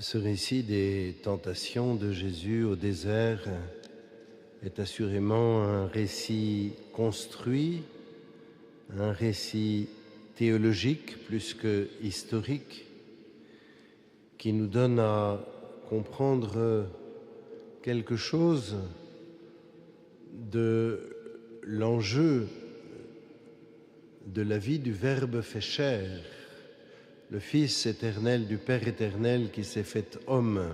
Ce récit des tentations de Jésus au désert est assurément un récit construit, un récit théologique plus que historique, qui nous donne à comprendre quelque chose de l'enjeu de la vie du Verbe fait chair, le Fils éternel du Père éternel qui s'est fait homme.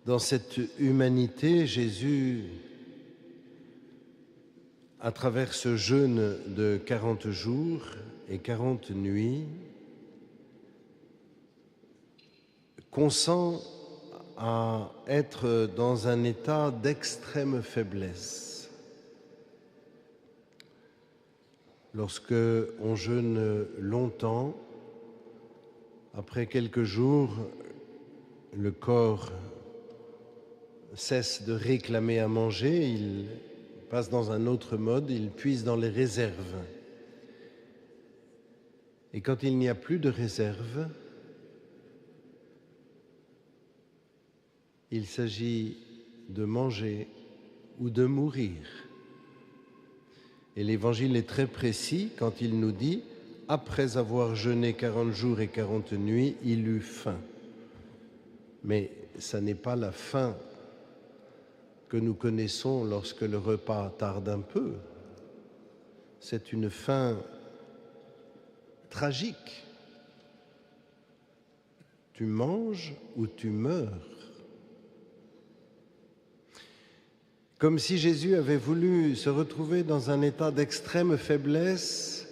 Dans cette humanité, Jésus, à travers ce jeûne de 40 jours et 40 nuits, consent à être dans un état d'extrême faiblesse. Lorsque on jeûne longtemps, après quelques jours, le corps cesse de réclamer à manger, il passe dans un autre mode, il puise dans les réserves. Et quand il n'y a plus de réserves, il s'agit de manger ou de mourir. Et l'Évangile est très précis quand il nous dit « Après avoir jeûné 40 jours et 40 nuits, il eut faim ». Mais ça n'est pas la faim que nous connaissons lorsque le repas tarde un peu. C'est une faim tragique. Tu manges ou tu meurs. Comme si Jésus avait voulu se retrouver dans un état d'extrême faiblesse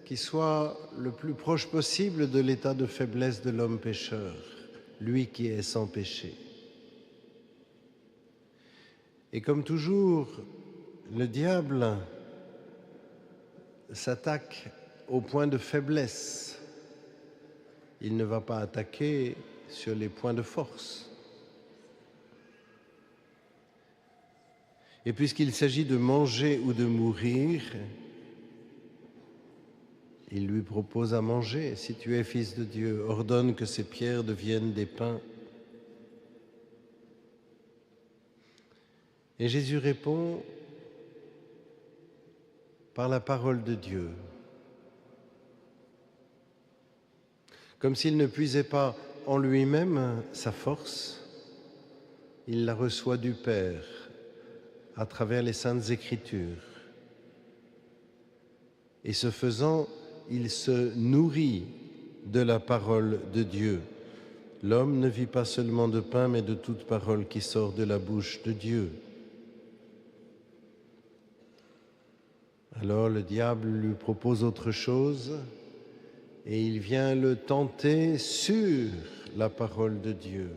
qui soit le plus proche possible de l'état de faiblesse de l'homme pécheur, lui qui est sans péché. Et comme toujours, le diable s'attaque au point de faiblesse. Il ne va pas attaquer sur les points de force. Et puisqu'il s'agit de manger ou de mourir, il lui propose à manger. Si tu es fils de Dieu, ordonne que ces pierres deviennent des pains. Et Jésus répond par la parole de Dieu. Comme s'il ne puisait pas en lui-même sa force, il la reçoit du Père à travers les Saintes Écritures. Et ce faisant, il se nourrit de la parole de Dieu. L'homme ne vit pas seulement de pain, mais de toute parole qui sort de la bouche de Dieu. Alors le diable lui propose autre chose et il vient le tenter sur la parole de Dieu.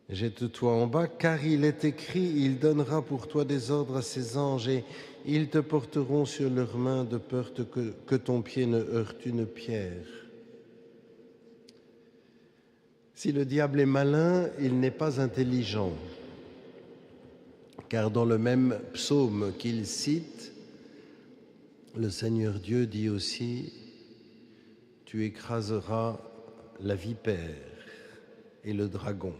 Jette-toi en bas, car il est écrit, il donnera pour toi des ordres à ses anges et ils te porteront sur leurs mains de peur que ton pied ne heurte une pierre. Si le diable est malin, il n'est pas intelligent. Car dans le même psaume qu'il cite, le Seigneur Dieu dit aussi « Tu écraseras la vipère et le dragon ».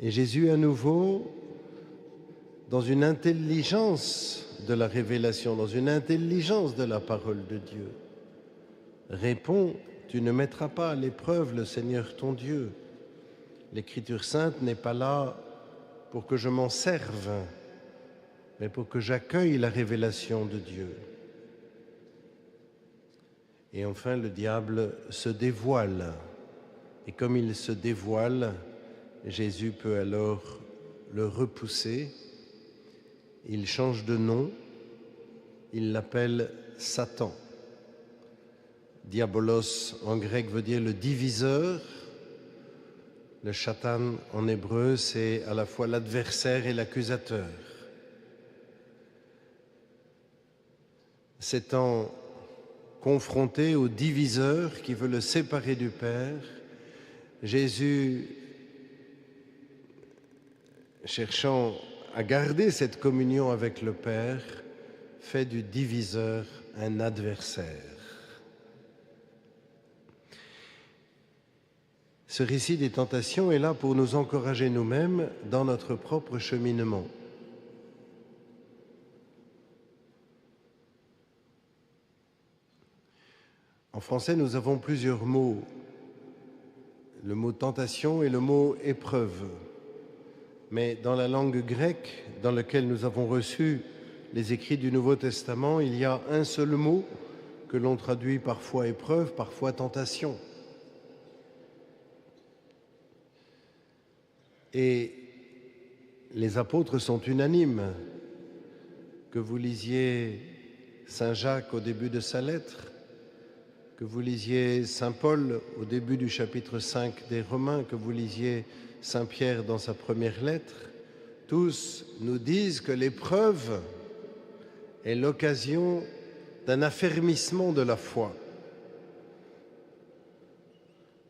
Et Jésus, à nouveau, dans une intelligence de la révélation, dans une intelligence de la parole de Dieu, répond « Tu ne mettras pas à l'épreuve le Seigneur ton Dieu ». L'Écriture sainte n'est pas là pour que je m'en serve, mais pour que j'accueille la révélation de Dieu. Et enfin, le diable se dévoile. Et comme il se dévoile, Jésus peut alors le repousser. Il change de nom, il l'appelle Satan. Diabolos en grec veut dire le diviseur. Le Shatan en hébreu, c'est à la fois l'adversaire et l'accusateur. S'étant confronté au diviseur qui veut le séparer du Père, Jésus, cherchant à garder cette communion avec le Père, fait du diviseur un adversaire. Ce récit des tentations est là pour nous encourager nous-mêmes dans notre propre cheminement. En français, nous avons plusieurs mots. Le mot tentation et le mot épreuve. Mais dans la langue grecque, dans laquelle nous avons reçu les écrits du Nouveau Testament, il y a un seul mot que l'on traduit parfois épreuve, parfois tentation. Et les apôtres sont unanimes. Que vous lisiez Saint Jacques au début de sa lettre, que vous lisiez Saint Paul au début du chapitre 5 des Romains, que vous lisiez Saint Pierre dans sa première lettre, tous nous disent que l'épreuve est l'occasion d'un affermissement de la foi.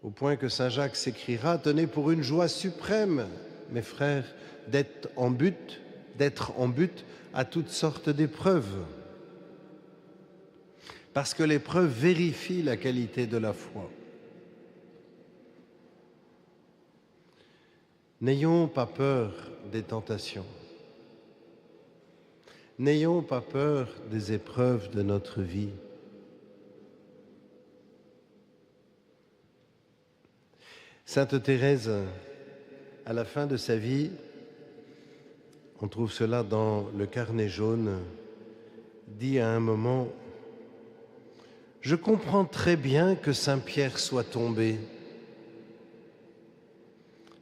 Au point que Saint Jacques s'écrira: « Tenez pour une joie suprême, mes frères, d'être en but à toutes sortes d'épreuves. » Parce que l'épreuve vérifie la qualité de la foi. N'ayons pas peur des tentations. N'ayons pas peur des épreuves de notre vie. Sainte Thérèse, à la fin de sa vie, on trouve cela dans le carnet jaune, dit à un moment: « Je comprends très bien que Saint Pierre soit tombé.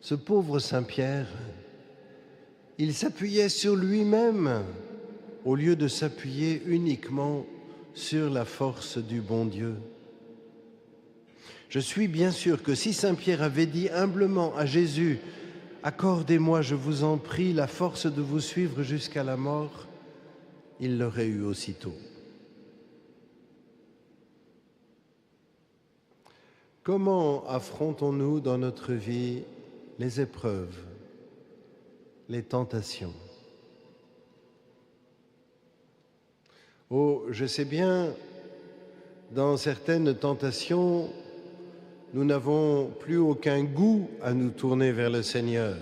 Ce pauvre Saint Pierre, il s'appuyait sur lui-même au lieu de s'appuyer uniquement sur la force du bon Dieu. Je suis bien sûr que si Saint Pierre avait dit humblement à Jésus: « Accordez-moi, je vous en prie, la force de vous suivre jusqu'à la mort », il l'aurait eu aussitôt. Comment affrontons-nous dans notre vie les épreuves, les tentations? Oh, je sais bien, dans certaines tentations, nous n'avons plus aucun goût à nous tourner vers le Seigneur,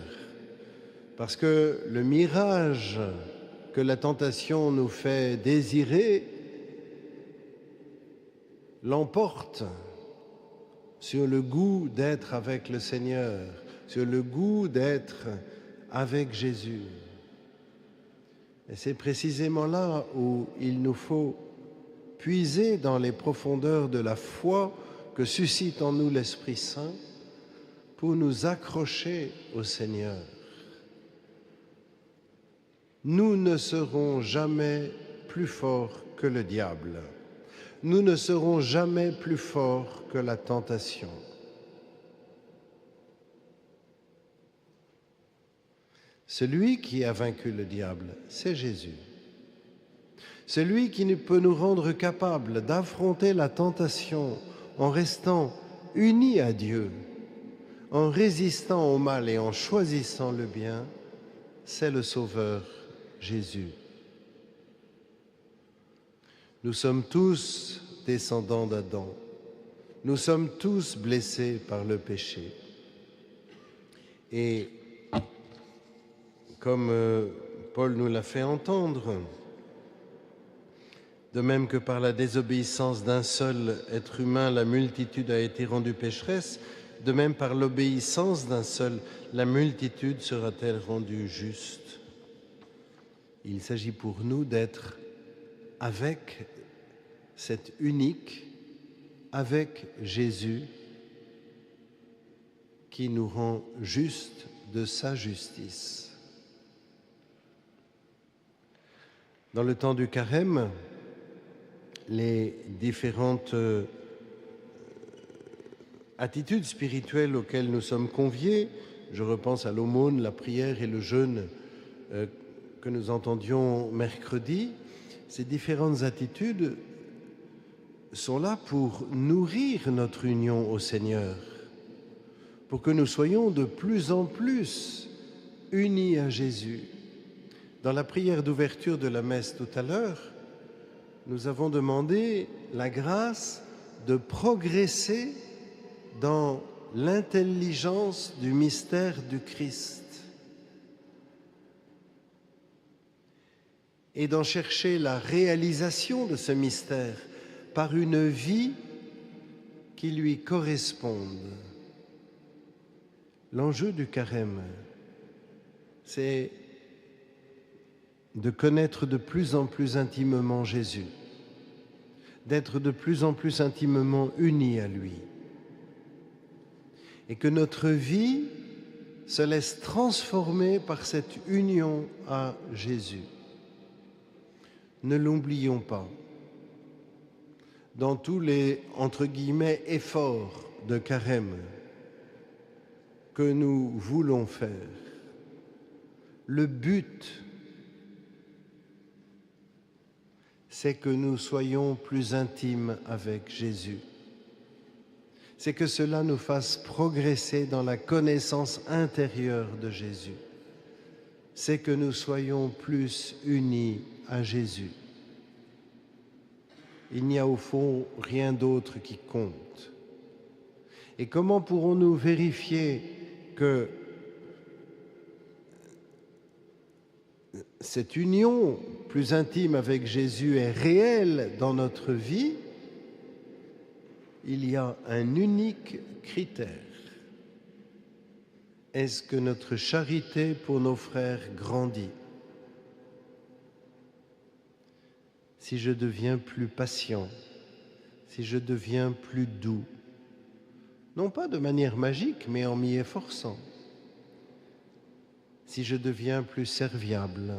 parce que le mirage que la tentation nous fait désirer l'emporte sur le goût d'être avec le Seigneur, sur le goût d'être avec Jésus. Et c'est précisément là où il nous faut puiser dans les profondeurs de la foi que suscite en nous l'Esprit Saint pour nous accrocher au Seigneur. Nous ne serons jamais plus forts que le diable. Nous ne serons jamais plus forts que la tentation. Celui qui a vaincu le diable, c'est Jésus. Celui qui peut nous rendre capables d'affronter la tentation en restant unis à Dieu, en résistant au mal et en choisissant le bien, c'est le Sauveur Jésus. Nous sommes tous descendants d'Adam. Nous sommes tous blessés par le péché. Et comme Paul nous l'a fait entendre, de même que par la désobéissance d'un seul être humain, la multitude a été rendue pécheresse, de même par l'obéissance d'un seul, la multitude sera-t-elle rendue juste. Il s'agit pour nous d'être avec cet unique, avec Jésus, qui nous rend justes de sa justice. Dans le temps du carême, les différentes attitudes spirituelles auxquelles nous sommes conviés, je repense à l'aumône, la prière et le jeûne que nous entendions mercredi, ces différentes attitudes sont là pour nourrir notre union au Seigneur, pour que nous soyons de plus en plus unis à Jésus. Dans la prière d'ouverture de la messe tout à l'heure, nous avons demandé la grâce de progresser dans l'intelligence du mystère du Christ et d'en chercher la réalisation de ce mystère par une vie qui lui corresponde. L'enjeu du carême, c'est de connaître de plus en plus intimement Jésus, d'être de plus en plus intimement unis à lui, et que notre vie se laisse transformer par cette union à Jésus. Ne l'oublions pas. Dans tous les, entre guillemets, efforts de carême que nous voulons faire, le but, c'est que nous soyons plus intimes avec Jésus. C'est que cela nous fasse progresser dans la connaissance intérieure de Jésus. C'est que nous soyons plus unis à Jésus. Il n'y a au fond rien d'autre qui compte. Et comment pourrons-nous vérifier que cette union plus intime avec Jésus est réelle dans notre vie? Il y a un unique critère. Est-ce que notre charité pour nos frères grandit? Si je deviens plus patient, si je deviens plus doux, non pas de manière magique, mais en m'y efforçant, si je deviens plus serviable,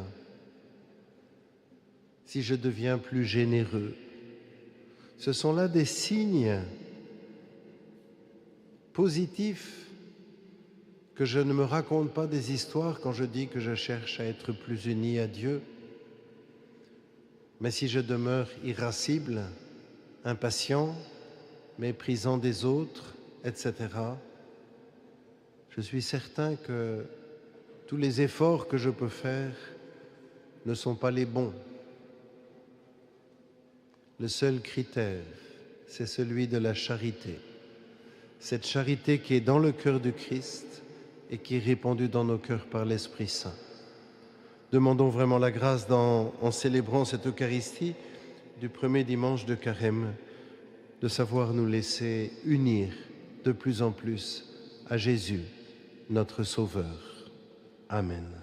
si je deviens plus généreux, ce sont là des signes positifs que je ne me raconte pas des histoires quand je dis que je cherche à être plus uni à Dieu. Mais si je demeure irascible, impatient, méprisant des autres, etc., je suis certain que tous les efforts que je peux faire ne sont pas les bons. Le seul critère, c'est celui de la charité. Cette charité qui est dans le cœur du Christ et qui est répandue dans nos cœurs par l'Esprit Saint. Demandons vraiment la grâce en célébrant cette Eucharistie du premier dimanche de Carême, de savoir nous laisser unir de plus en plus à Jésus, notre Sauveur. Amen.